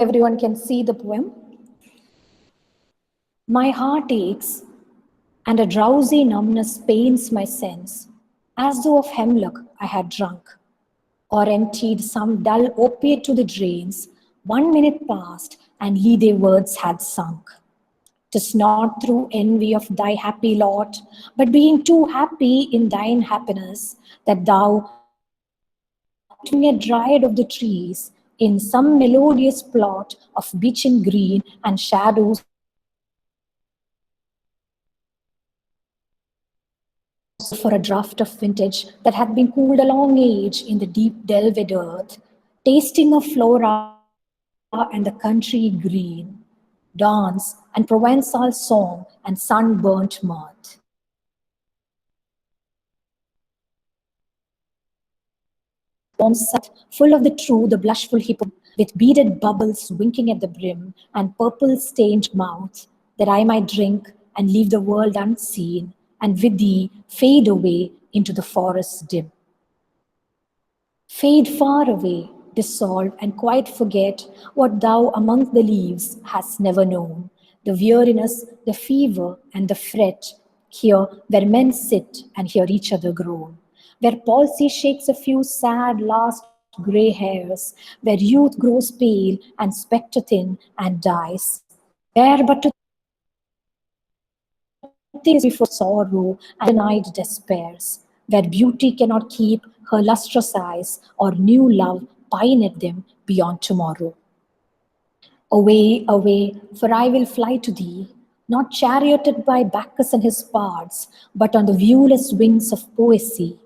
everyone can see the poem. My heart aches, and a drowsy numbness pains my sense, as though of hemlock I had drunk, or emptied some dull opiate to the drains. 1 minute passed, and ye their words had sunk. 'Tis not through envy of thy happy lot, but being too happy in thine happiness, that thou art me a dryad of the trees, in some melodious plot of beechen green and shadows for a draught of vintage that hath been cooled a long age in the deep delved earth, tasting of flora and the country green, dance and Provençal song and sunburnt mirth. Warm set, full of the true, the blushful hippo, with beaded bubbles winking at the brim, and purple-stained mouth, that I might drink and leave the world unseen, and with thee fade away into the forest dim. Fade far away, dissolve, and quite forget what thou among the leaves hast never known, the weariness, the fever, and the fret, here where men sit and hear each other groan, where palsy shakes a few sad last grey hairs, where youth grows pale and spectre thin and dies, where but to think is before sorrow and denied despairs, where beauty cannot keep her lustrous eyes, or new love pine at them beyond tomorrow. Away, away, for I will fly to thee, not charioted by Bacchus and his bards, but on the viewless wings of poesy,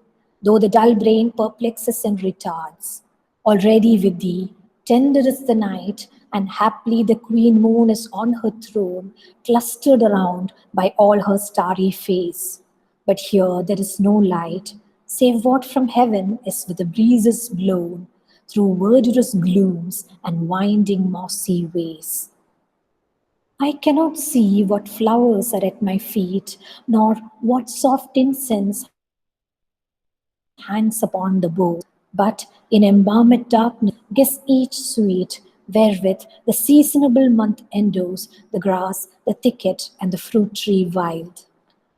though the dull brain perplexes and retards. Already with thee, tender is the night, and haply the queen moon is on her throne, clustered around by all her starry face. But here there is no light, save what from heaven is with the breezes blown, through verdurous glooms and winding mossy ways. I cannot see what flowers are at my feet, nor what soft incense hangs upon the boughs, but in embalmed darkness guess each sweet, wherewith the seasonable month endows the grass, the thicket, and the fruit tree wild.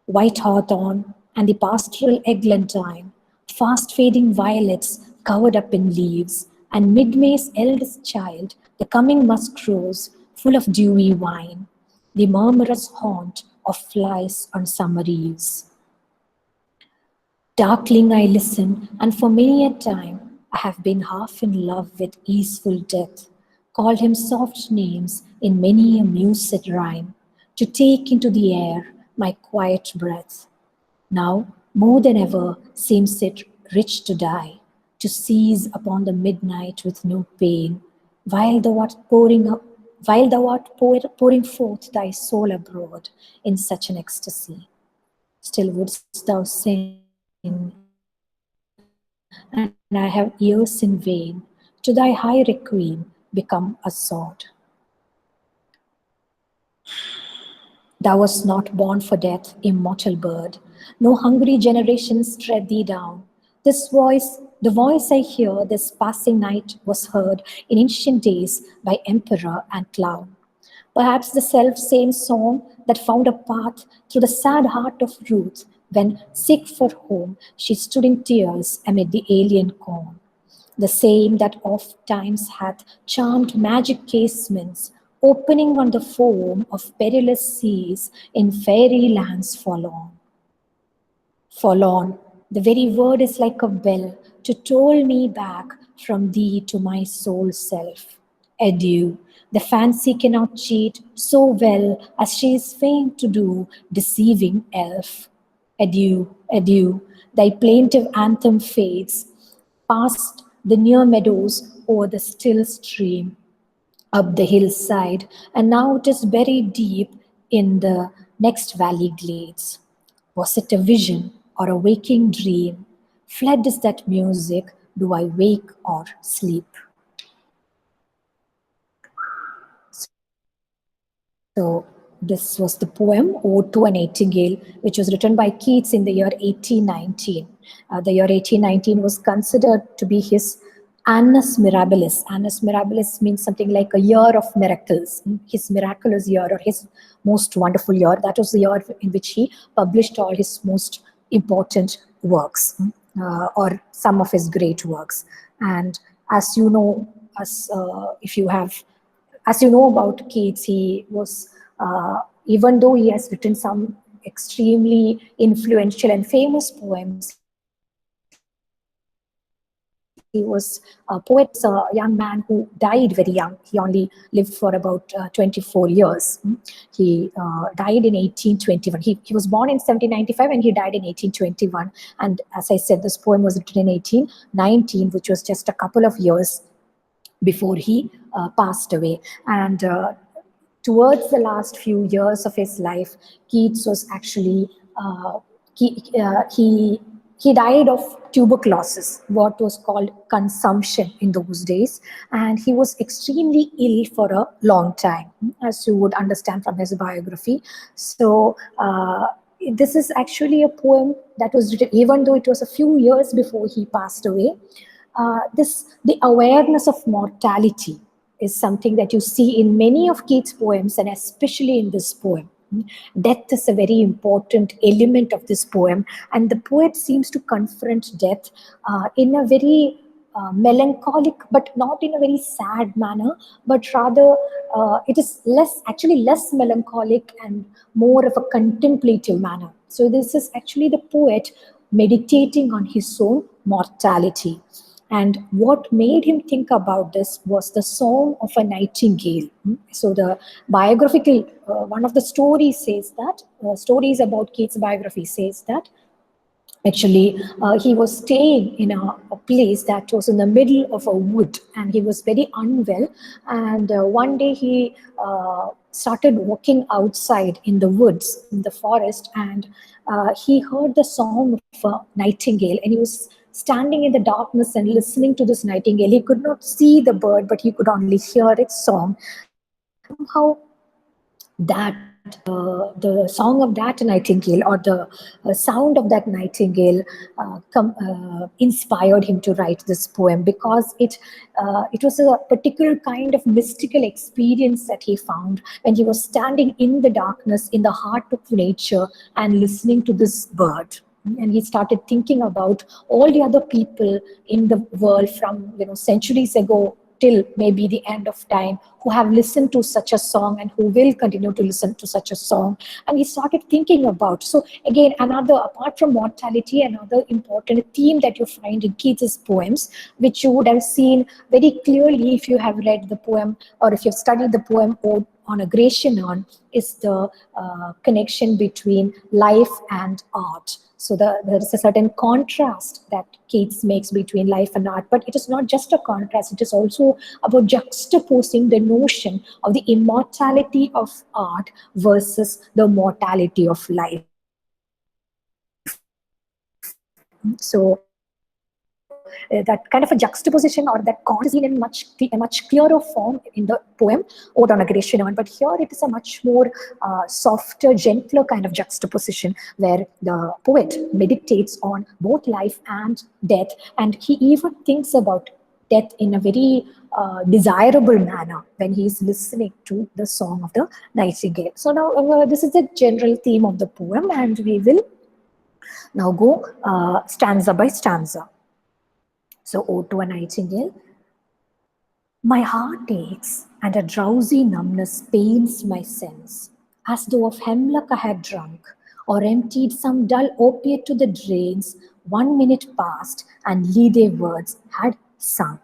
White hawthorn and the pastoral eglantine, fast fading violets covered up in leaves, and mid-May's eldest child, the coming musk rose, full of dewy wine, the murmurous haunt of flies on summer eves. Darkling I listen, and for many a time I have been half in love with easeful death, called him soft names in many a mused rhyme, to take into the air my quiet breath. Now, more than ever, seems it rich to die, to seize upon the midnight with no pain, while thou art pouring forth thy soul abroad in such an ecstasy. Still wouldst thou sing, and I have ears in vain, to thy high requiem become a sword. Thou wast not born for death, immortal bird. No hungry generations tread thee down. This voice, the voice I hear this passing night, was heard in ancient days by emperor and clown. Perhaps the self same song that found a path through the sad heart of Ruth when, sick for home, she stood in tears amid the alien corn, the same that oft times hath charmed magic casements, opening on the foam of perilous seas in fairy lands forlorn. Forlorn, the very word is like a bell to toll me back from thee to my sole self. Adieu, the fancy cannot cheat so well as she is fain to do, deceiving elf. Adieu, adieu, thy plaintive anthem fades, past the near meadows o'er the still stream, up the hillside, and now it is buried deep in the next valley glades. Was it a vision or a waking dream? Fled is that music, do I wake or sleep? So this was the poem Ode to a Nightingale, which was written by Keats in the year 1819. The year 1819 was considered to be his Annus Mirabilis. Annus Mirabilis means something like a year of miracles. His miraculous year, or his most wonderful year. That was the year in which he published all his most important works, or some of his great works. And as you know, if you have, as you know about Keats, he was, even though he has written some extremely influential and famous poems, he was a poet, a young man who died very young. He only lived for about 24 years. He died in 1821. He was born in 1795 and he died in 1821. And as I said, this poem was written in 1819, which was just a couple of years before he passed away. And towards the last few years of his life, Keats was actually, he, uh, he, he died of tuberculosis, what was called consumption in those days. And he was extremely ill for a long time, as you would understand from his biography. So, this is actually a poem that was written, even though it was a few years before he passed away. The awareness of mortality is something that you see in many of Keats' poems, and especially in this poem. Death is a very important element of this poem, and the poet seems to confront death in a very melancholic, but not in a very sad manner, but rather it is actually less melancholic and more of a contemplative manner. So this is actually the poet meditating on his own mortality. And what made him think about this was the song of a nightingale. So the biographical, one of the stories says that, stories about Keats' biography says that actually he was staying in a place that was in the middle of a wood, and he was very unwell. And one day he started walking outside in the woods, in the forest, and he heard the song of a nightingale, and he was standing in the darkness and listening to this nightingale. He could not see the bird, but he could only hear its song. And somehow the song of that nightingale, or the sound of that nightingale, inspired him to write this poem, because it was a particular kind of mystical experience that he found when he was standing in the darkness in the heart of nature and listening to this bird. And he started thinking about all the other people in the world from, centuries ago till maybe the end of time, who have listened to such a song and who will continue to listen to such a song. And he started thinking about, so again, another, apart from mortality, another important theme that you find in Keats's poems, which you would have seen very clearly if you have read the poem, or if you've studied the poem on a Gratianon, is the connection between life and art. So there is a certain contrast that Keats makes between life and art, but it is not just a contrast, it is also about juxtaposing the notion of the immortality of art versus the mortality of life. So that kind of a juxtaposition, or that contrast, is seen in a much clearer form in the poem Ode on a Gratian Urn. But here it is a much more softer, gentler kind of juxtaposition, where the poet meditates on both life and death, and he even thinks about death in a very desirable manner when he is listening to the song of the nightingale. So now this is the general theme of the poem, and we will now go stanza by stanza. So, Ode to a Nightingale. My heart aches, and a drowsy numbness pains my sense, as though of hemlock I had drunk, or emptied some dull opiate to the drains. 1 minute passed, and Lide words had sunk.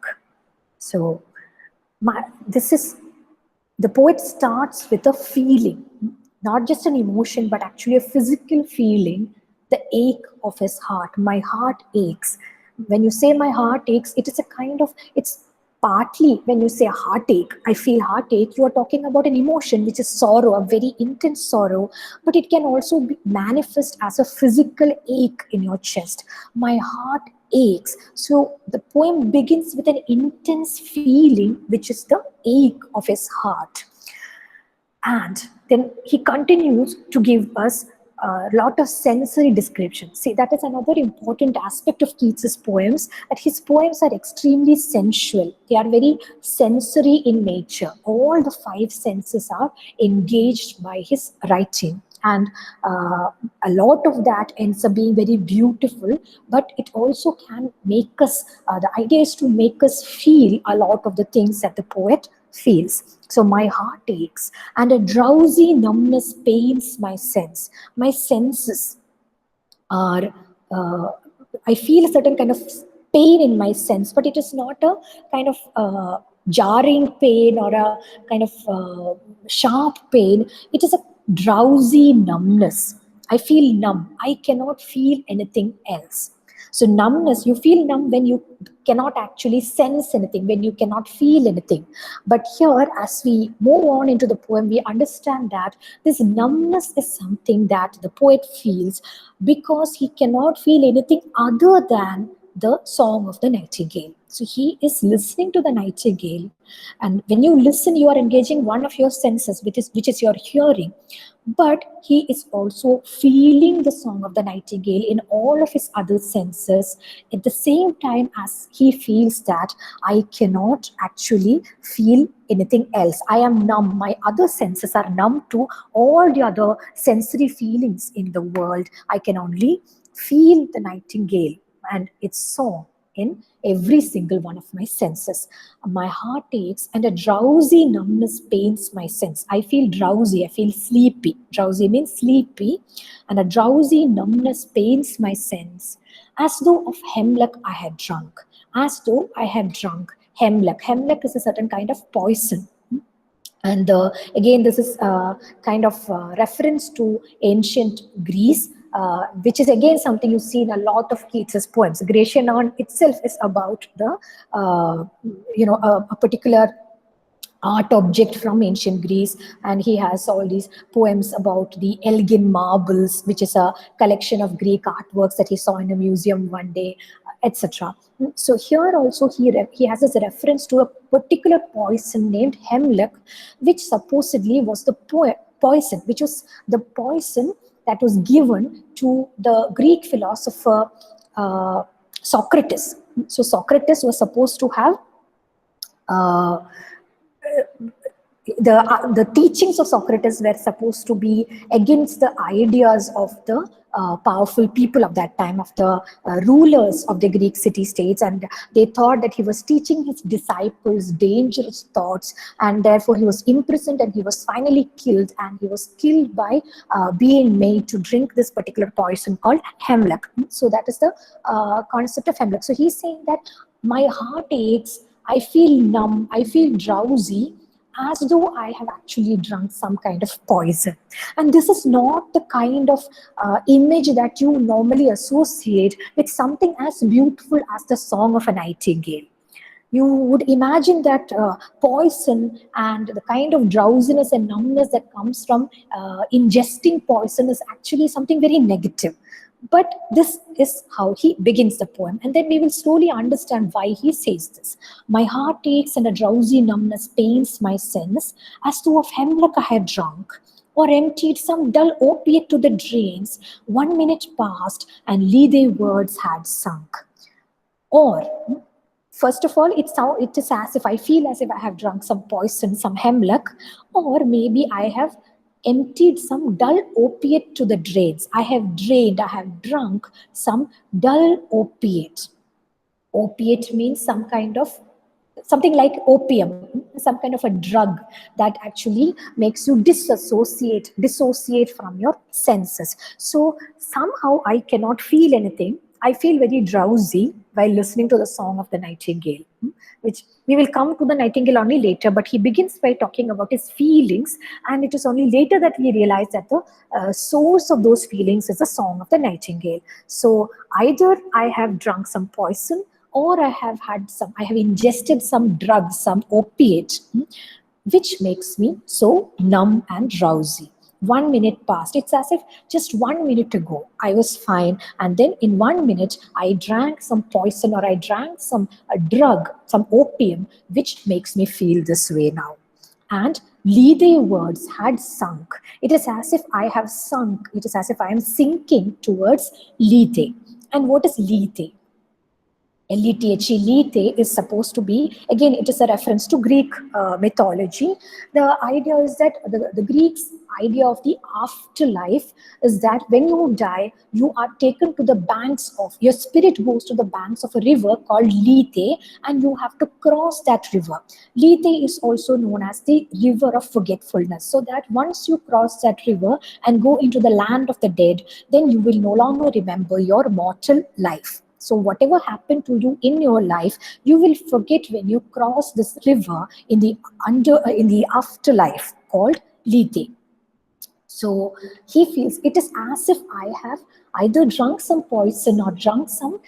So, this is, the poet starts with a feeling, not just an emotion, but actually a physical feeling, the ache of his heart. My heart aches. When you say my heart aches, it is a kind of, it's partly, when you say heartache, I feel heartache, you are talking about an emotion which is sorrow, a very intense sorrow, but it can also be manifest as a physical ache in your chest. My heart aches. So the poem begins with an intense feeling, which is the ache of his heart. And then he continues to give us lot of sensory description. See, that is another important aspect of Keats's poems, that his poems are extremely sensual. They are very sensory in nature. All the five senses are engaged by his writing. And a lot of that ends up being very beautiful, but it also can make us, the idea is to make us feel a lot of the things that the poet feels. So my heart aches, and a drowsy numbness pains my sense. My senses are, uh, I feel a certain kind of pain in my sense, but it is not a kind of jarring pain or a kind of sharp pain. It is a drowsy numbness. I feel numb. I cannot feel anything else. So numbness, you feel numb when you cannot actually sense anything, when you cannot feel anything. But here, as we move on into the poem, we understand that this numbness is something that the poet feels because he cannot feel anything other than the song of the nightingale. So he is listening to the nightingale, and when you listen, you are engaging one of your senses, which is your hearing. But he is also feeling the song of the nightingale in all of his other senses at the same time as he feels that I cannot actually feel anything else. I am numb. My other senses are numb to all the other sensory feelings in the world. I can only feel the nightingale and its song in every single one of my senses. My heart aches, and a drowsy numbness pains my sense. I feel drowsy, I feel sleepy. Drowsy means sleepy, and a drowsy numbness pains my sense, as though of hemlock I had drunk. As though I had drunk hemlock. Hemlock is a certain kind of poison. And again, this is kind of reference to ancient Greece, which is again something you see in a lot of Keats's poems. Gratianon itself is about the, a particular art object from ancient Greece, and he has all these poems about the Elgin marbles, which is a collection of Greek artworks that he saw in a museum one day, etc. So here also he has this reference to a particular poison named hemlock, which supposedly was the poison, which was the poison that was given to the Greek philosopher Socrates. So Socrates was supposed to have uh, the teachings of Socrates were supposed to be against the ideas of the powerful people of that time, of the rulers of the Greek city-states, and they thought that he was teaching his disciples dangerous thoughts, and therefore he was imprisoned and he was finally killed, and he was killed by being made to drink this particular poison called hemlock. So that is the concept of hemlock. So he's saying that my heart aches, I feel numb, I feel drowsy, as though I have actually drunk some kind of poison. And this is not the kind of image that you normally associate with something as beautiful as the song of a nightingale. You would imagine that poison and the kind of drowsiness and numbness that comes from ingesting poison is actually something very negative. But this is how he begins the poem, and then we will slowly understand why he says this. My heart aches, and a drowsy numbness pains my sense, as though of hemlock I had drunk, or emptied some dull opiate to the drains. 1 minute passed, and leather words had sunk. Or, first of all, it is as if I feel as if I have drunk some poison, some hemlock, or maybe I have emptied some dull opiate to the drains. I have drunk some dull opiate. Opiate means some kind of, something like opium, some kind of a drug that actually makes you dissociate from your senses. So somehow I cannot feel anything. I feel very drowsy while listening to the song of the nightingale, which we will come to the nightingale only later, but he begins by talking about his feelings, and it is only later that we realize that the source of those feelings is the song of the nightingale. So either I have drunk some poison, or I have ingested some drugs, some opiate, which makes me so numb and drowsy. 1 minute passed. It's as if just 1 minute ago I was fine, and then in 1 minute I drank some poison, or I drank some drug, some opium, which makes me feel this way now. And Lethe words had sunk. It is as if I have sunk. It is as if I am sinking towards Lethe. And what is Lethe? Lethe, Lethe is supposed to be, again, it is a reference to Greek mythology. The idea is that the Greeks' idea of the afterlife is that when you die, you are taken to the banks of, your spirit goes to the banks of a river called Lethe, and you have to cross that river. Lethe is also known as the river of forgetfulness, so that once you cross that river and go into the land of the dead, then you will no longer remember your mortal life. So whatever happened to you in your life, you will forget when you cross this river in the afterlife called Lethe. So he feels it is as if I have either drunk some poison or drunk some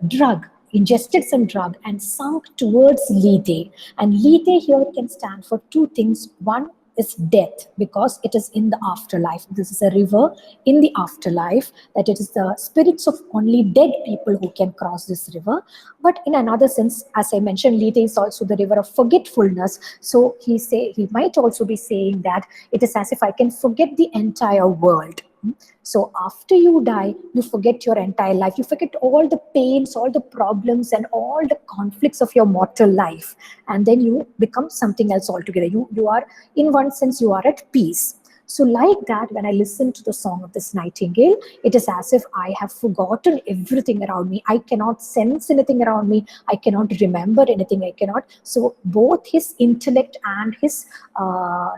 drug, ingested some drug, and sunk towards Lethe. And Lethe here can stand for two things. One is death, because it is in the afterlife. This is a river in the afterlife, that it is the spirits of only dead people who can cross this river. But in another sense, as I mentioned, Lethe is also the river of forgetfulness. So he might also be saying that it is as if I can forget the entire world. So after you die, you forget your entire life. You forget all the pains, all the problems, and all the conflicts of your mortal life. And then you become something else altogether. You are, in one sense, you are at peace. So like that, when I listen to the song of this nightingale, it is as if I have forgotten everything around me. I cannot sense anything around me. I cannot remember anything. I cannot. So both his intellect and his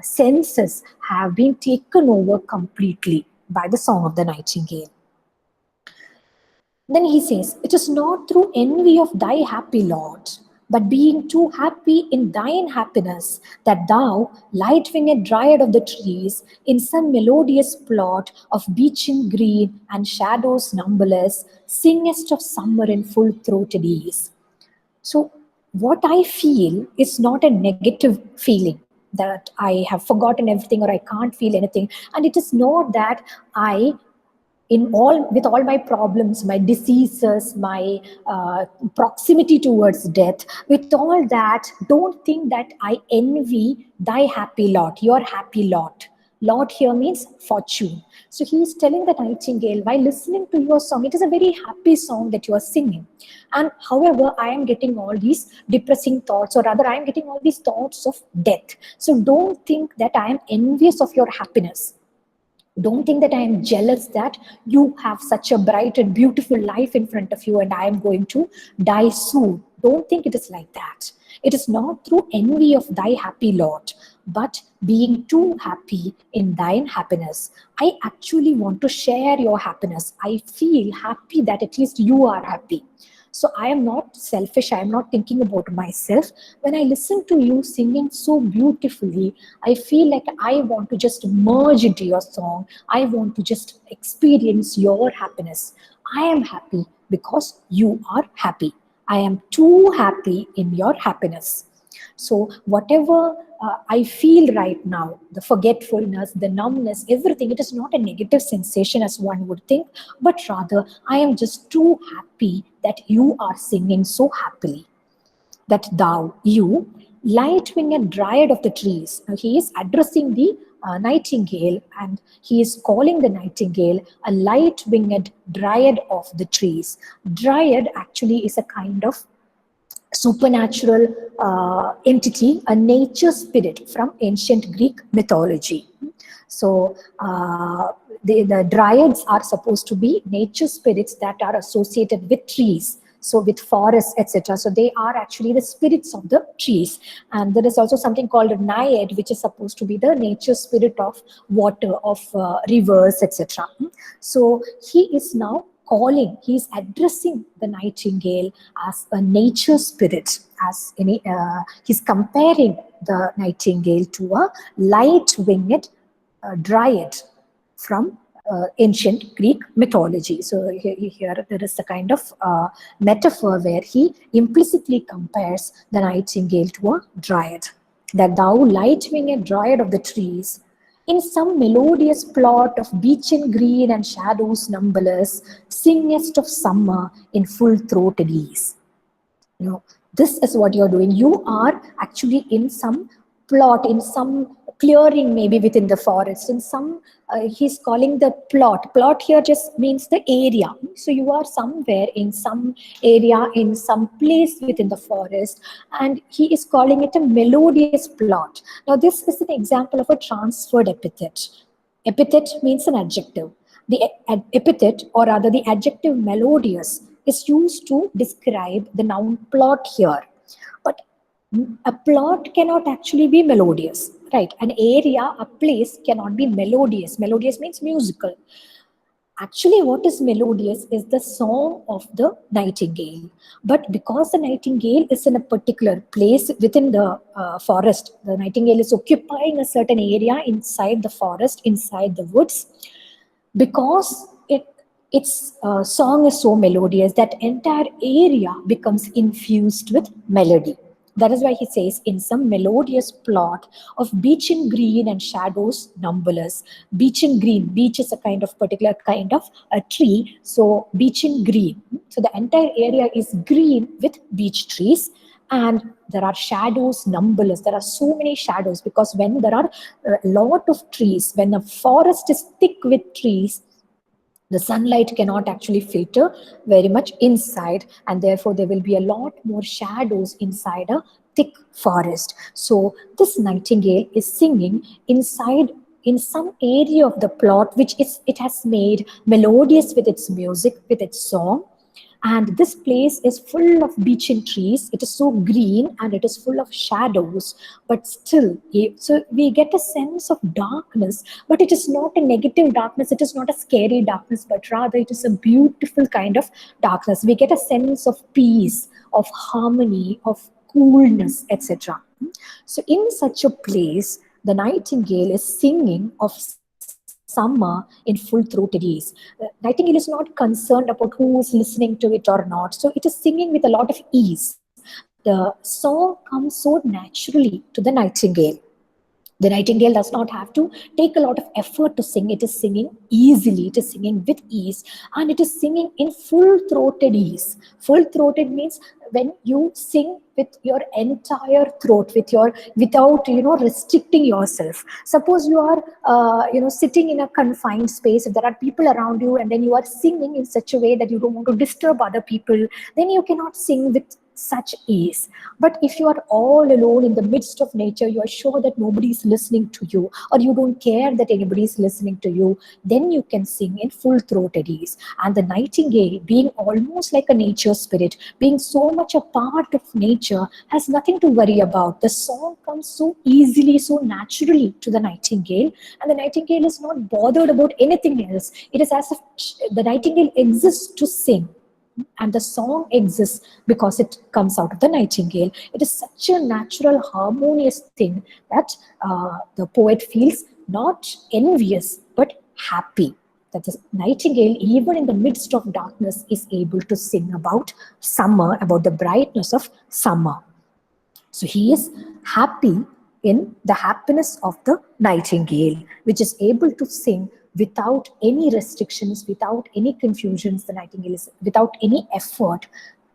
senses have been taken over completely by the song of the nightingale. Then he says, it is not through envy of thy happy lot, but being too happy in thine happiness, that thou, light-winged dryad of the trees, in some melodious plot of beechen green and shadows numberless, singest of summer in full-throated ease. So what I feel is not a negative feeling that I have forgotten everything or I can't feel anything. And it is not that I, with all my problems, my diseases, my proximity towards death, with all that, don't think that I envy thy happy lot, your happy lot. Lot here means fortune. So he is telling the nightingale, while listening to your song, it is a very happy song that you are singing. And however, I am getting all these depressing thoughts, or rather I am getting all these thoughts of death. So don't think that I am envious of your happiness. Don't think that I am jealous that you have such a bright and beautiful life in front of you and I am going to die soon. Don't think it is like that. It is not through envy of thy happy lot, but being too happy in thine happiness. I actually want to share your happiness. I feel happy that at least you are happy. So I am not selfish. I am not thinking about myself. When I listen to you singing so beautifully, I feel like I want to just merge into your song. I want to just experience your happiness. I am happy because you are happy. I am too happy in your happiness. So whatever I feel right now, the forgetfulness, the numbness, everything, it is not a negative sensation as one would think, but rather I am just too happy that you are singing so happily. That thou, you, light-winged dryad of the trees. Now he is addressing the nightingale, and he is calling the nightingale a light-winged dryad of the trees. Dryad actually is a kind of supernatural entity, a nature spirit from ancient Greek mythology. So the dryads are supposed to be nature spirits that are associated with trees, so with forests, etc. So they are actually the spirits of the trees. And there is also something called a naiad, which is supposed to be the nature spirit of water, of rivers, etc. So he is now calling, he is addressing the nightingale as a nature spirit, as any, he's comparing the nightingale to a light-winged dryad from ancient Greek mythology. So here there is a kind of metaphor where he implicitly compares the nightingale to a dryad. That thou, light-winged dryad of the trees, in some melodious plot of beechen green and shadows numberless, singest of summer in full-throated ease. You know, this is what you're doing. You are actually in some plot, in some clearing maybe within the forest. In some, he's calling the plot. Plot here just means the area. So you are somewhere in some area, in some place within the forest, and he is calling it a melodious plot. Now this is an example of a transferred epithet. Epithet means an adjective. The epithet, or rather the adjective melodious, is used to describe the noun plot here. But a plot cannot actually be melodious, right? An area, a place cannot be melodious. Melodious means musical. Actually, what is melodious is the song of the nightingale. But because the nightingale is in a particular place within the forest, the nightingale is occupying a certain area inside the forest, inside the woods, because its song is so melodious, that entire area becomes infused with melody. That is why he says, in some melodious plot of beechen green and shadows numberless. Beechen green, beech is a kind of particular kind of a tree, so beechen green. So the entire area is green with beech trees, and there are shadows numberless. There are so many shadows, because when there are a lot of trees, when a forest is thick with trees, the sunlight cannot actually filter very much inside, and therefore there will be a lot more shadows inside a thick forest. So this nightingale is singing inside, in some area of the plot, which is, it has made melodious with its music, with its song. And this place is full of beechen trees. It is so green and it is full of shadows, but still, so we get a sense of darkness, but it is not a negative darkness, it is not a scary darkness, but rather it is a beautiful kind of darkness. We get a sense of peace, of harmony, of coolness, etc. So in such a place, the nightingale is singing of summer in full-throated ease. Nightingale is not concerned about who is listening to it or not. So it is singing with a lot of ease. The song comes so naturally to the nightingale. The nightingale does not have to take a lot of effort to sing. It is singing easily, it is singing with ease, and it is singing in full-throated ease. Full-throated means when you sing with your entire throat, with your, without restricting yourself. Suppose you are sitting in a confined space, if there are people around you, and then you are singing in such a way that you don't want to disturb other people, then you cannot sing with such ease. But if you are all alone in the midst of nature, you are sure that nobody is listening to you, or you don't care that anybody is listening to you, then you can sing in full-throated ease. And the nightingale, being almost like a nature spirit, being so much a part of nature, has nothing to worry about. The song comes so easily, so naturally to the nightingale, and the nightingale is not bothered about anything else. It is as if the nightingale exists to sing, and the song exists because it comes out of the nightingale. It is such a natural, harmonious thing that the poet feels not envious but happy. That the nightingale, even in the midst of darkness, is able to sing about summer, about the brightness of summer. So he is happy in the happiness of the nightingale, which is able to sing without any restrictions, without any confusions. The nightingale is without any effort.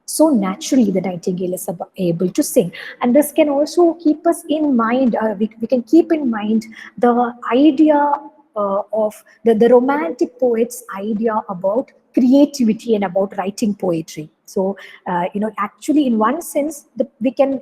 So naturally, the nightingale is able to sing. And this can also keep us in mind, we can keep in mind the idea of the romantic poet's idea about creativity and about writing poetry. So, actually, in one sense, we can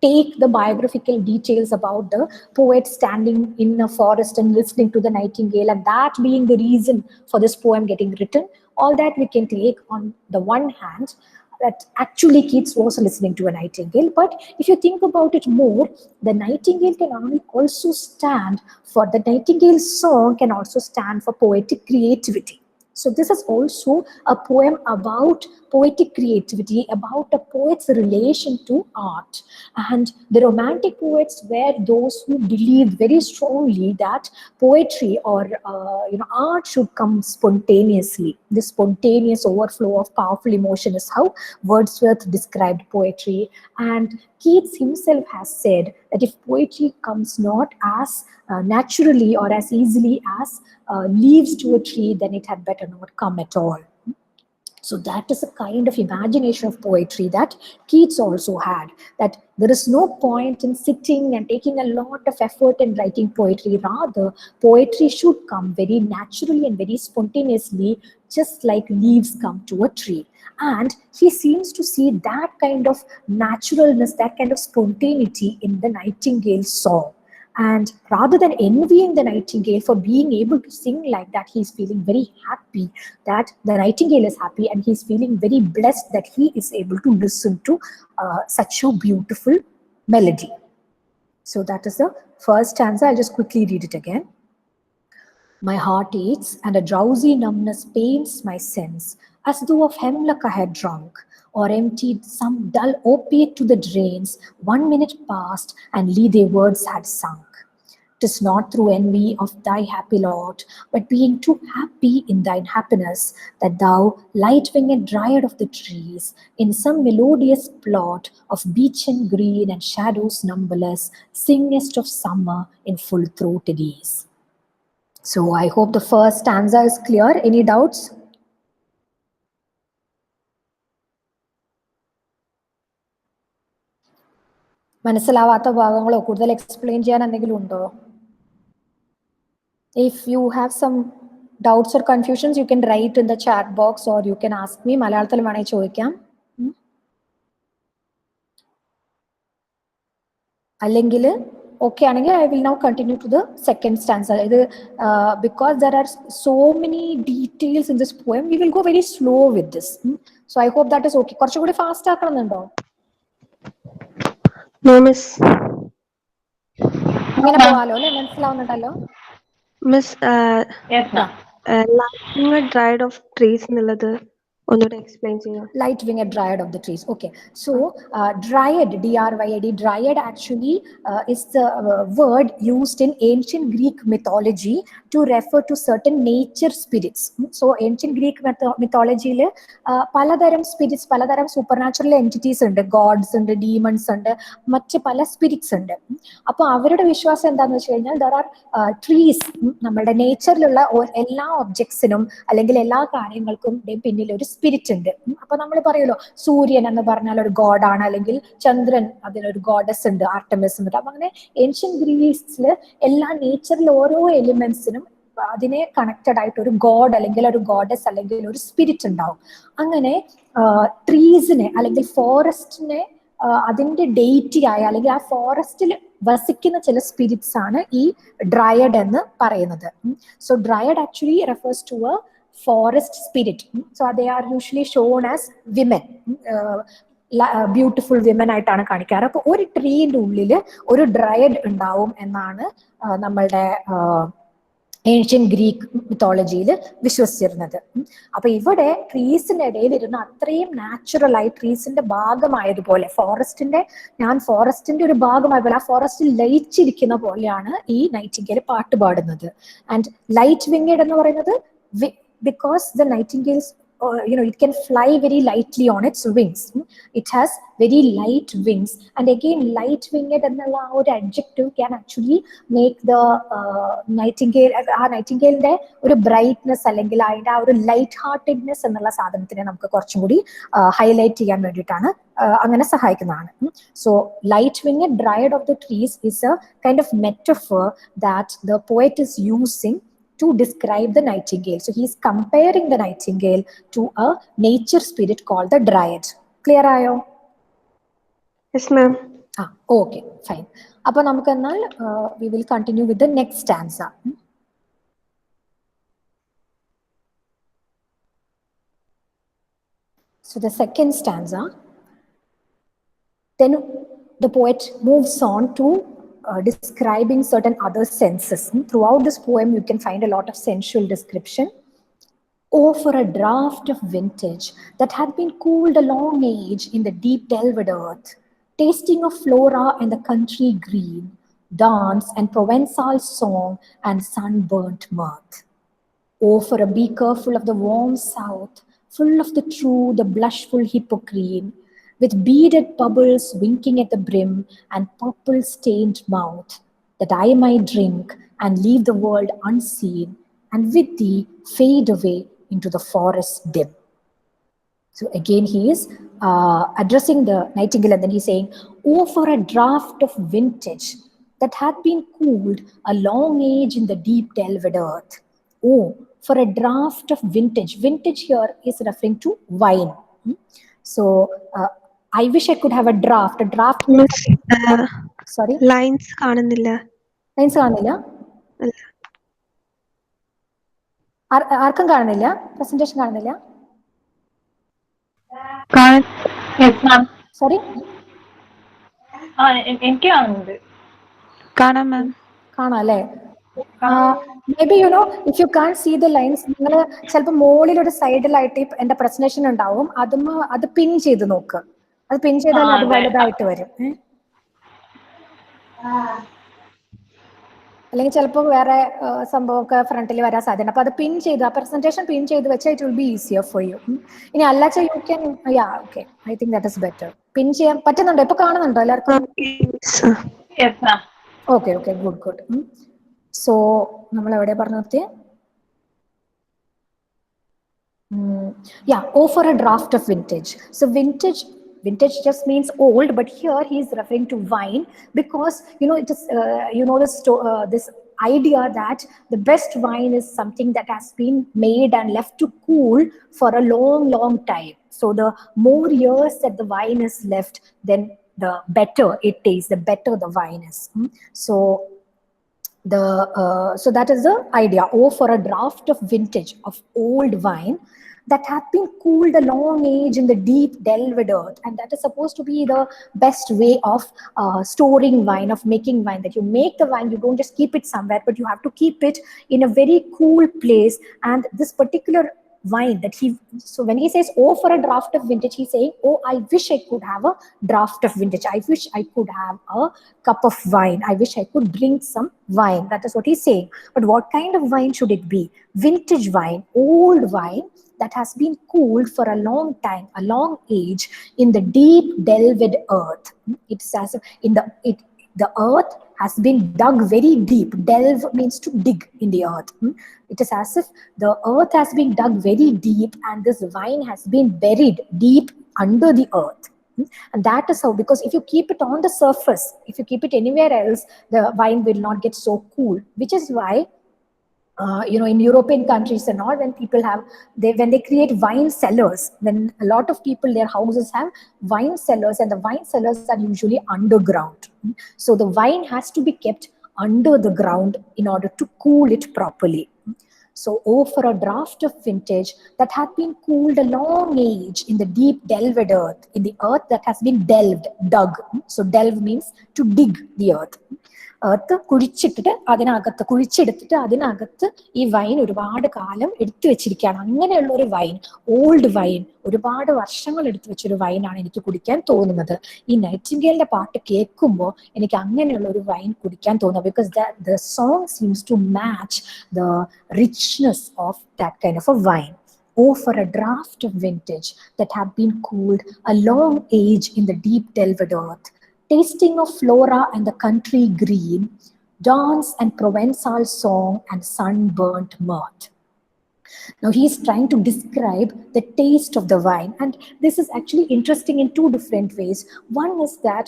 take the biographical details about the poet standing in a forest and listening to the nightingale, and that being the reason for this poem getting written. All that we can take on the one hand, that actually Keats was listening to a nightingale. But if you think about it more, the nightingale can also stand for, the nightingale's song can also stand for poetic creativity. So this is also a poem about poetic creativity, about a poet's relation to art. And the romantic poets were those who believed very strongly that poetry or art should come spontaneously. This spontaneous overflow of powerful emotion is how Wordsworth described poetry. And Keats himself has said that if poetry comes not as naturally or as easily as leaves to a tree, then it had better not come at all. So that is a kind of imagination of poetry that Keats also had, that there is no point in sitting and taking a lot of effort in writing poetry. Rather, poetry should come very naturally and very spontaneously, just like leaves come to a tree. And he seems to see that kind of naturalness, that kind of spontaneity in the Nightingale song. And rather than envying the Nightingale for being able to sing like that, he's feeling very happy that the Nightingale is happy, and he's feeling very blessed that he is able to listen to such a beautiful melody. So that is the first stanza. I'll just quickly read it again. My heart aches, and a drowsy numbness pains my sense, as though of hemlock I had drunk, or emptied some dull opiate to the drains. 1 minute passed, and lee their words had sunk. 'Tis not through envy of thy happy lot, but being too happy in thine happiness, that thou, light-winged dryad of the trees, in some melodious plot of beechen green and shadows numberless, singest of summer in full-throated ease. So I hope the first stanza is clear. Any doubts? മനസ്സിലാവാത്ത ഭാഗങ്ങളോ കൂടുതൽ explain ചെയ്യാൻ എന്തെങ്കിലും ഉണ്ടോ? If you have some doubts or confusions, you can write in the chat box or you can ask me. മലയാളത്തിൽ വേണേ ചോദിക്കാം. അല്ലെങ്കിൽ okay ആണെങ്കിൽ I will now continue to the second stanza. Because there are so many details in this poem, we will go very slow with this. So I hope that is okay. കുറച്ചുകൂടി fast ആക്കണമെന്നുണ്ടോ? No, miss. ഇങ്ങനെ പോവാലോ അല്ലേ? മനസ്സിലാവുന്നുണ്ടല്ലോ? Miss, Yes, ma'am. lightning dried of trees എന്നുള്ളത് ഒന്നുകൂടെ explain ചെയ്യാം. Light-winged dryad of the trees. Okay. So, dryad, D-R-Y-A-D, dryad actually is the word used in ancient Greek mythology to refer to certain nature spirits. So, ancient Greek mythology, paladaram spirits, paladaram supernatural entities ഉണ്ട്, gods ഉണ്ട്, demons ഉണ്ട്, മറ്റ് പല spirits ഉണ്ട്. അപ്പോൾ അവരുടെ വിശ്വാസം എന്താണെന്ന് വെച്ച് കഴിഞ്ഞാൽ there are trees, നമ്മുടെ നേച്ചറിലുള്ള എല്ലാ ഒബ്ജക്ട്സിനും അല്ലെങ്കിൽ എല്ലാ കാര്യങ്ങൾക്കും പിന്നിൽ ഒരു സ്പിരിറ്റ് ഉണ്ട്. അപ്പൊ നമ്മൾ പറയുമല്ലോ സൂര്യൻ എന്ന് പറഞ്ഞാൽ ഒരു ഗോഡാണ്, അല്ലെങ്കിൽ ചന്ദ്രൻ അതിനൊരു ഗോഡസ് ഉണ്ട്, ആർട്ടമിസ് ഉണ്ട്. അപ്പൊ അങ്ങനെ ഏൻഷ്യൻ ഗ്രീസില് എല്ലാ നേച്ചറിലെ ഓരോ എലിമെന്റ്സിനും അതിനെ കണക്റ്റഡ് ആയിട്ട് ഒരു ഗോഡ് അല്ലെങ്കിൽ ഒരു ഗോഡസ് അല്ലെങ്കിൽ ഒരു സ്പിരിറ്റ് ഉണ്ടാവും. അങ്ങനെ ട്രീസിനെ അല്ലെങ്കിൽ ഫോറസ്റ്റിനെ അതിന്റെ ഡെയിറ്റി ആയ അല്ലെങ്കിൽ ആ ഫോറസ്റ്റിൽ വസിക്കുന്ന ചില സ്പിരിറ്റ്സ് ആണ് ഈ ഡ്രയഡ് എന്ന് പറയുന്നത്. So dryad actually refers to a forest spirit. So they are usually shown as women, beautiful women ആയിട്ടാണ് കാണിക്കാറ്. അപ്പൊ ഒരു ട്രീന്റെ ഉള്ളിൽ ഒരു ഡ്രയഡ് ഉണ്ടാവും എന്നാണ് നമ്മളുടെ ഏൻഷ്യൻ ഗ്രീക്ക് മിത്തോളജിയിൽ വിശ്വസിച്ചിരുന്നത്. അപ്പൊ ഇവിടെ ട്രീസിന്റെ ഇടയിൽ ഇരുന്ന് അത്രയും നാച്ചുറൽ ആയി ട്രീസിന്റെ ഭാഗമായതുപോലെ ഞാൻ ഫോറസ്റ്റിന്റെ ഒരു ഭാഗമായ പോലെ ആ ഫോറസ്റ്റിൽ ലയിച്ചിരിക്കുന്ന പോലെയാണ് ഈ നൈറ്റിംഗേൽ പാട്ട് പാടുന്നത്. ആൻഡ് ലൈറ്റ് വിങ്ങഡ് എന്ന് പറയുന്നത് because the nightingales it can fly very lightly on its wings. It has very light wings, and again light winged ennulla or adjective can actually make the nightingale inde oru brightness allengil ayinde oru light heartedness ennulla sadhanathine namukku korchum kudi highlight cheyan vendittana അങ്ങനെ സഹായിക്കുന്നതാണ്. So light winged dryad of the trees is a kind of metaphor that the poet is using to describe the nightingale. So he is comparing the nightingale to a nature spirit called the dryad. Clear ayo? Yes, ma'am. Okay, fine. Appo namukku ennal we will continue with the next stanza. So the second stanza, then the poet moves on to describing certain other senses. Throughout this poem, you can find a lot of sensual description. Oh, for a draught of vintage that had been cooled a long age in the deep delved earth, tasting of flora and the country green, dance and Provençal song and sunburnt mirth. Oh, for a beaker full of the warm south, full of the true, the blushful hippocrene, with beaded bubbles winking at the brim and purple-stained mouth, that I might drink and leave the world unseen, and with thee fade away into the forest dim. So again, he is addressing the nightingale, and then he's saying, "Oh, for a draught of vintage that had been cooled a long age in the deep delved earth." Oh, for a draught of vintage. Vintage here is referring to wine. Hmm? So I wish I could have a draft. A draft means, Miss, sorry, lines കാണുന്നില്ല. lines കാണില്ല. അല്ല. ആർക്കും കാണുന്നില്ല? Presentation കാണുന്നില്ല? Yes, ma'am. Sorry? എനിക്ക് കാണുന്നുണ്ട്. കാണാം മാം. കാണാം അല്ലേ? Maybe if you can't see the lines, നിങ്ങൾ ചിലപ്പോൾ മുകളിൽ ഒരു സൈഡിലായിട്ട് എൻ്റെ പ്രസന്റേഷൻ ഉണ്ടാവും, അത് പിൻ ചെയ്ത് നോക്കുക. അത് പിൻ ചെയ്താൽ അത് വലുതായിട്ട് വരും. അല്ലെങ്കിൽ ചിലപ്പോൾ വേറെ സംഭവമൊക്കെ ഫ്രണ്ടിൽ വരാൻ സാധ്യത. അപ്പൊ അത് പിൻ ചെയ്ത്, ആ പ്രസന്റേഷൻ പിൻ ചെയ്ത് വെച്ചാൽ it will be easier for you. ഇനി അല്ലാച്ച you can, okay, I think that is better. Pin ചെയ്യാൻ പറ്റുന്നുണ്ടോ? ഇപ്പൊ കാണുന്നുണ്ടോ എല്ലാവർക്കും? Yes, ma'am. Okay okay, good good. So നമ്മൾ എവിടെ പറഞ്ഞു നിർത്തിയേ? Oh, for a draft of vintage. So vintage just means old, but here he is referring to wine, because it is this idea that the best wine is something that has been made and left to cool for a long time. So the more years that the wine is left, then the better it tastes, the better the wine is. So that is the idea. Oh, for a draught of vintage of old wine that hath been cooled a long age in the deep delved earth. And that is supposed to be the best way of storing wine, of making wine, that you make the wine, you don't just keep it somewhere, but you have to keep it in a very cool place. And this particular wine that so when he says, "Oh, for a draught of vintage," he's saying, "Oh, I wish I could have a draught of vintage. I wish I could have a cup of wine. I wish I could drink some wine." That is what he's saying. But what kind of wine should it be? Vintage wine, old wine that has been cooled for a long time, a long age, in the deep delved earth. It's as if the earth has been dug very deep. Delve means to dig in the earth. It is as if the earth has been dug very deep, and this wine has been buried deep under the earth. And that is how, because if you keep it on the surface, if you keep it anywhere else, the wine will not get so cool. Which is why in European countries and all, when people have, when they create wine cellars, when a lot of people, their houses have wine cellars, and the wine cellars are usually underground. So the wine has to be kept under the ground in order to cool it properly. So, oh, for a draught of vintage that had been cooled a long age in the deep delved earth, in the earth that has been dug. So delve means to dig the earth. earth കുഴിച്ചിട്ടിട്ട് കുഴിച്ചെടുത്തിട്ട് അതിനകത്ത് ഈ wine ഒരുപാട് കാലം എടുത്തു വെച്ചിരിക്കുകയാണ്. അങ്ങനെയുള്ള ഒരു wine, old wine, ഒരുപാട് വർഷങ്ങൾ എടുത്തു വെച്ചൊരു വൈനാണ് എനിക്ക് കുടിക്കാൻ തോന്നുന്നത്. ഈ നൈറ്റിംഗേലിന്റെ പാട്ട് കേൾക്കുമ്പോൾ എനിക്ക് അങ്ങനെയുള്ള ഒരു വൈൻ കുടിക്കാൻ തോന്നുന്നു. Because the song seems to match the richness of that kind of a wine. Oh, for a draught of vintage that had been cooled a long age in the deep delved earth, tasting of flora and the country green, dance and Provençal song and sunburnt mirth. Now he is trying to describe the taste of the wine, and this is actually interesting in two different ways. One is that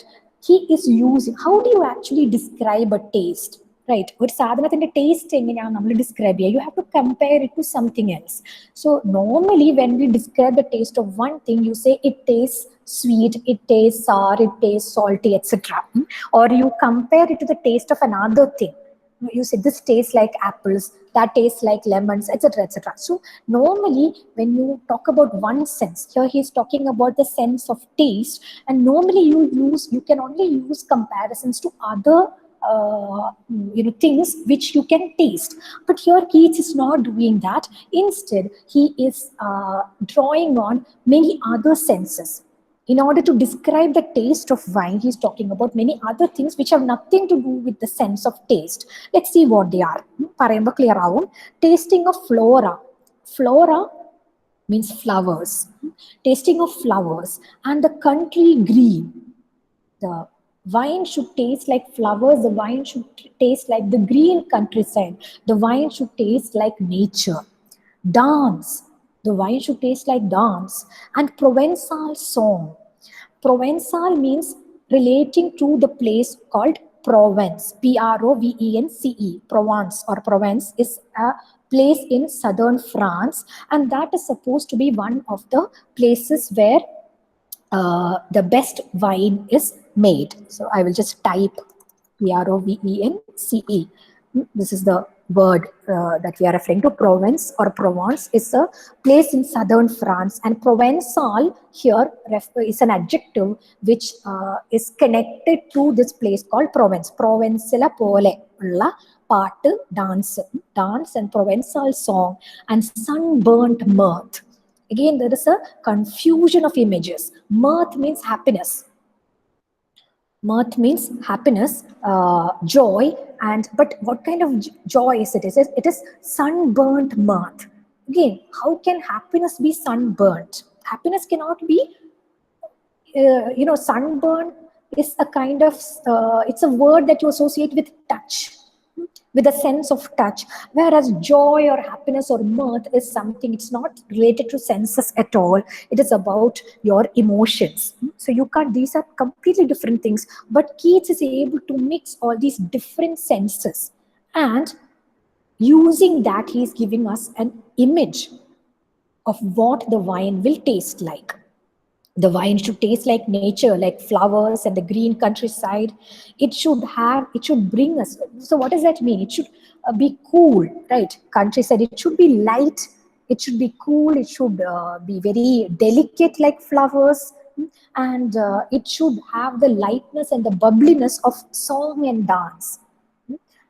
he is using, how do you actually describe a taste? Right, ഒരു സാധനത്തിന്റെ taste എങ്ങനെയാണ് നമ്മൾ describe ചെയ്യുക? You have to compare it to something else. So normally when we describe the taste of one thing, you say it taste sweet, it tastes sour, it tastes salty, etc. Or you compare it to the taste of another thing. You say this tastes like apples, that tastes like lemons, etc., etc. So normally when you talk about one sense, here he is talking about the sense of taste, and normally you can only use comparisons to other things which you can taste. But here Keats is not doing that. Instead, he is drawing on many other senses. In order to describe the taste of wine, he is talking about many other things which have nothing to do with the sense of taste. Let's see what they are. Parayumbo clear avum. Tasting of flora. Flora means flowers. Tasting of flowers and the country green. The wine should taste like flowers. The wine should taste like the green countryside. The wine should taste like nature. Dance. The wine should taste like dance. And Provençal song. Provençal means relating to the place called Provence, Provence. Provence or Provence is a place in southern France, and that is supposed to be one of the places where the best wine is made. So I will just type Provence. This is the word that we are referring to. Provence or Provence is a place in southern France, and Provençal here is an adjective which is connected to this place called Provence. Provencela pole ulla പാട്ട് dance and Provençal song and sunburnt mirth. Again, there is a confusion of images. Mirth means happiness. Mirth means happiness, joy, and but what kind of joy is it? It is sunburnt mirth. Again, how can happiness be sunburnt? Happiness cannot be, sunburn is a kind of, it's a word that you associate with touch, with a sense of touch, whereas joy or happiness or mirth is something, it's not related to senses at all. It is about your emotions. So you can't, these are completely different things, but Keats is able to mix all these different senses, and using that he is giving us an image of what the wine will taste like. The wine should taste like nature, like flowers and the green countryside. It should bring us. So what does that mean? It should be cool, right? Countryside, it should be light, it should be cool, it should be very delicate like flowers, and it should have the lightness and the bubbliness of song and dance.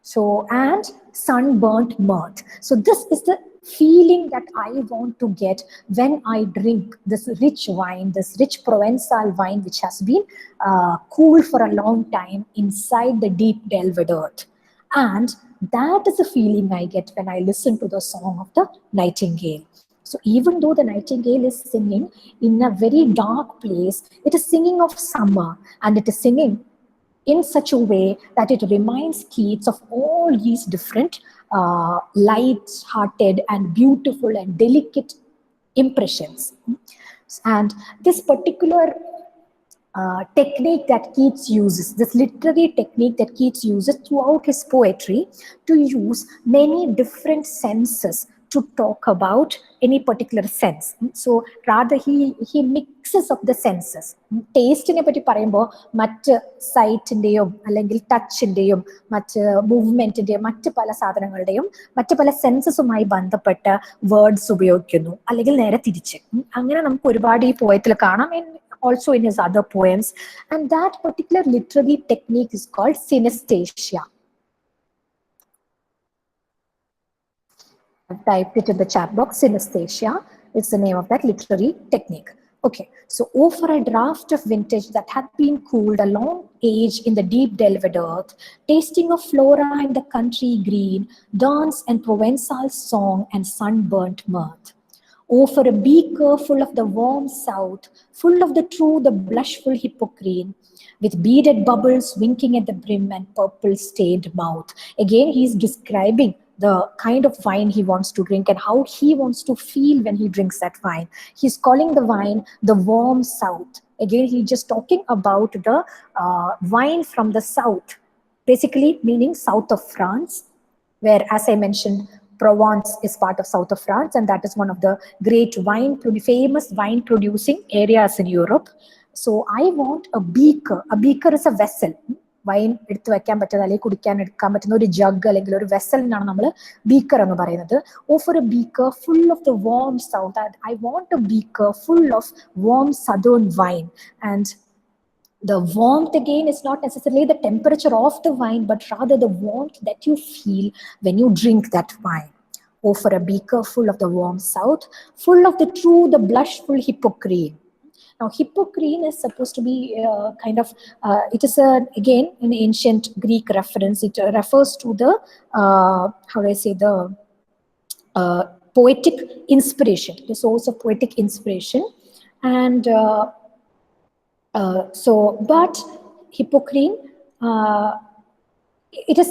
So, and sunburnt mirth. So this is the feeling that I want to get when I drink this rich wine, this rich Provençal wine, which has been cooled for a long time inside the deep delved earth. And that is the feeling I get when I listen to the song of the Nightingale. So even though the Nightingale is singing in a very dark place, it is singing of summer, and it is singing in such a way that it reminds Keats of all these different light-hearted and beautiful and delicate impressions. And this particular technique that Keats uses, this literary technique that Keats uses throughout his poetry, to use many different senses to talk about any particular sense. So rather he mixes up the senses. ടേസ്റ്റിനെ പറ്റി പറയുമ്പോൾ മറ്റ് സൈറ്റിൻ്റെയും അല്ലെങ്കിൽ ടച്ചിൻ്റെയും മറ്റ് മൂവ്മെൻറ്റിൻ്റെയും മറ്റ് പല സാധനങ്ങളുടെയും മറ്റ് പല സെൻസസുമായി ബന്ധപ്പെട്ട വേർഡ്സ് ഉപയോഗിക്കുന്നു, അല്ലെങ്കിൽ നേരെ തിരിച്ച്. അങ്ങനെ നമുക്ക് ഒരുപാട് ഈ പോയത്തിൽ കാണാം, also in his other poems. And that particular literary technique is called synesthesia. I've typed it in the chat box. Synesthesia is the name of that literary technique. Okay, so over a draught of vintage that had been cooled a long age in the deep delved earth, tasting of flora and the country green, dance and Provençal song and sunburnt mirth. Oh, for a beaker full of the warm south, full of the true, the blushful hippocrene, with beaded bubbles winking at the brim and purple-stained mouth. Again, he's describing the kind of wine he wants to drink and how he wants to feel when he drinks that wine. He's calling the wine the warm south. Again, he's just talking about the wine from the south, basically meaning south of France, where, as I mentioned, Provence is part of south of France, and that is one of the great famous wine producing areas in Europe. So I want a beaker. A beaker is a vessel. Wine എടുത്ത് വെക്കാൻ പറ്റുന്ന അല്ലെങ്കിൽ കുടിക്കാൻ എടുക്കാൻ പറ്റുന്ന ഒരു jug അല്ലെങ്കിൽ ഒരു വെസലിനാണ് നമ്മൾ ബീക്കർ എന്ന് പറയുന്നത്. O for a beaker full of the warm south. I want a beaker full of warm southern wine. And the warmth again is not necessarily the temperature of the wine, but rather the warmth that you feel when you drink that wine. Oh, for a beaker full of the warm south, full of the true, the blushful hippocrene. Now, hippocrene is supposed to be it is again an ancient Greek reference. It refers to the, poetic inspiration, the source of poetic inspiration. And but hippocrene, it is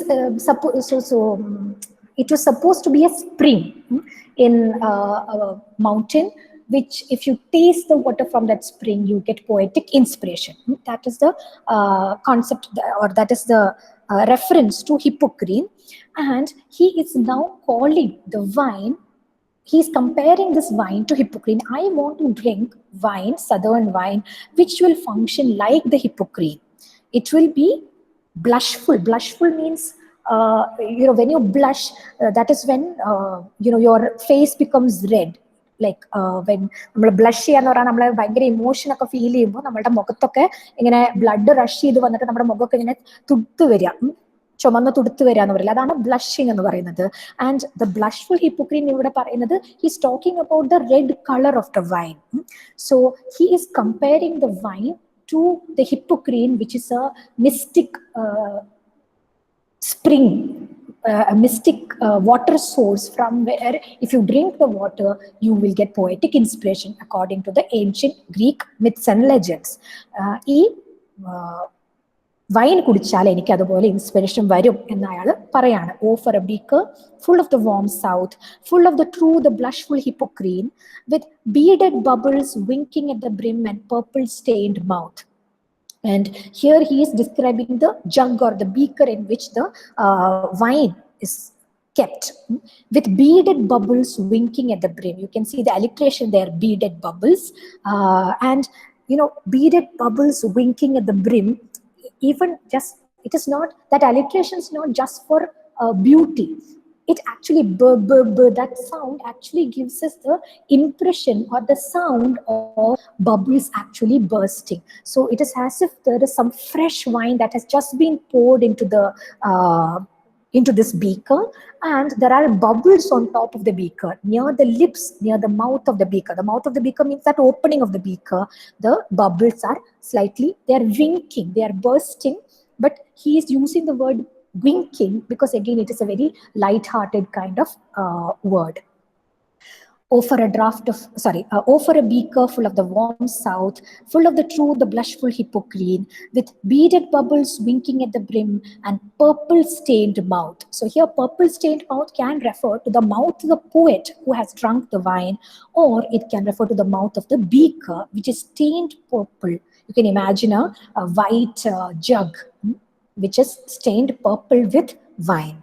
It was supposed to be a spring in a mountain, which if you taste the water from that spring, you get poetic inspiration. That is the concept, or that is the reference to Hippocrene. And he is now calling the wine, he's comparing this wine to Hippocrene. I want to drink wine, southern wine, which will function like the Hippocrene. It will be blushful. Blushful means, when you blush, that is when, your face becomes red. Like when നമ്മൾ blush ചെയ്യാന്ന് പറഞ്ഞാൽ നമ്മൾ ഭയങ്കര emotion ഒക്കെ feel ചെയ്യുമ്പോൾ നമ്മുടെ മുഖത്തൊക്കെ ഇങ്ങനെ ബ്ലഡ് റഷ് ചെയ്ത് വന്നിട്ട് നമ്മുടെ മുഖമൊക്കെ ഇങ്ങനെ തുടുത്ത് വരിക, ചുമന്ന് തുടുത്ത് വരിക എന്ന് പറയില്ല, അതാണ് ബ്ലഷിങ് എന്ന് പറയുന്നത്. ആൻഡ് ദ ബ്ലഷ്ഫുൾ ഹിപ്പോക്രീൻ ഇവിടെ പറയുന്നത്, he's talking about the red colour of the wine. So he is comparing the wine to the Hippocrene, which is a mystic spring, a mystic water source from where if you drink the water, you will get poetic inspiration according to the ancient Greek myths and legends. Wine കുടിച്ചാൽ എനിക്ക് അതുപോലെ inspiration വരും എന്ന് അയാൾ പറയാണ്. O for a beaker full of the warm south, full of the true, the blushful Hippocrene, with beaded bubbles winking at the brim and purple-stained mouth. And here he is describing the jug or the beaker in which the wine is kept, with beaded bubbles winking at the brim. You can see the alliteration there, beaded bubbles. And, beaded bubbles winking at the brim, even just, it is not, that alliteration is not just for beauty. It actually, that sound actually gives us the impression or the sound of bubbles actually bursting. So it is as if there is some fresh wine that has just been poured into this beaker, and there are bubbles on top of the beaker, near the lips, near the mouth of the beaker. The mouth of the beaker means that opening of the beaker. The bubbles are slightly, they are winking, they are bursting, but he is using the word winking because again it is a very light-hearted kind of word. Oh for a beaker full of the warm south, full of the true, the blushful Hippocrene, with beaded bubbles winking at the brim and purple-stained mouth. So here purple-stained mouth can refer to the mouth of the poet who has drunk the wine, or it can refer to the mouth of the beaker, which is stained purple. You can imagine a white jug, which is stained purple with wine.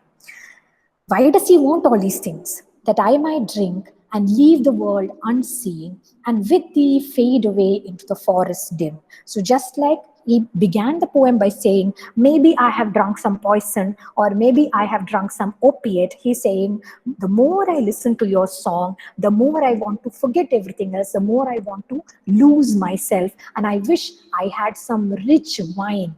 Why does he want all these things? That I might drink and leave the world unseen, and with thee fade away into the forest dim. So just like he began the poem by saying, maybe I have drunk some poison, or maybe I have drunk some opiate, he's saying, the more I listen to your song, the more I want to forget everything else, the more I want to lose myself, and I wish I had some rich wine,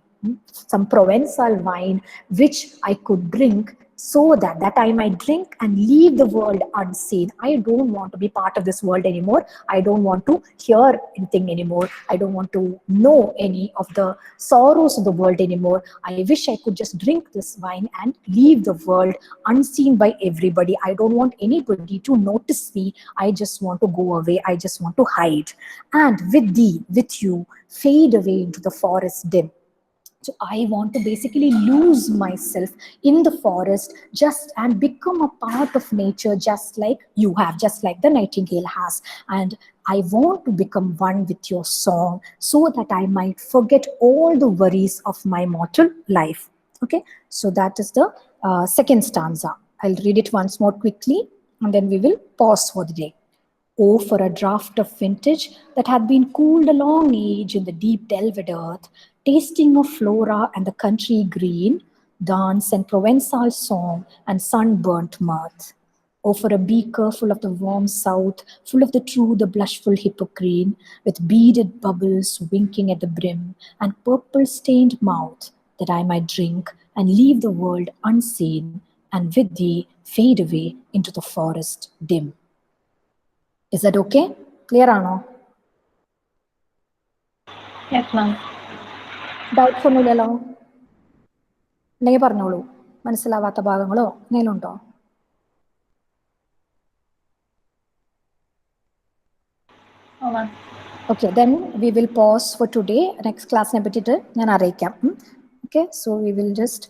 some Provençal wine, which I could drink, so that I might drink and leave the world unseen. I don't want to be part of this world anymore. I don't want to hear anything anymore. I don't want to know any of the sorrows of the world anymore. I wish I could just drink this wine and leave the world unseen by everybody. I don't want anybody to notice me. I just want to go away. I just want to hide. And with thee, with you, fade away into the forest dim. So I want to basically lose myself in the forest and become a part of nature, just like you have, just like the nightingale has. And I want to become one with your song, so that I might forget all the worries of my mortal life. Okay, so that is the second stanza. I'll read it once more quickly, and then we will pause for the day. Oh, for a draught of vintage that had been cooled a long age in the deep delved earth, tasting of flora and the country green, dance and Provençal song and sunburnt mirth. Oh, for a beaker full of the warm south, full of the true, the blushful Hippocrene, with beaded bubbles winking at the brim and purple-stained mouth, that I might drink and leave the world unseen, and with thee fade away into the forest dim. Is that okay? Clear ആണോ? Yes, ma'am. Doubts ഒന്നുമില്ലല്ലോ? ഉണ്ടെങ്കിൽ പറഞ്ഞോളൂ. മനസ്സിലാവാത്ത ഭാഗങ്ങളോ എന്തെങ്കിലും ഉണ്ടോ? Okay, then we will pause for today. Next class ne pattittu njan ariyikam. Okay, so we will just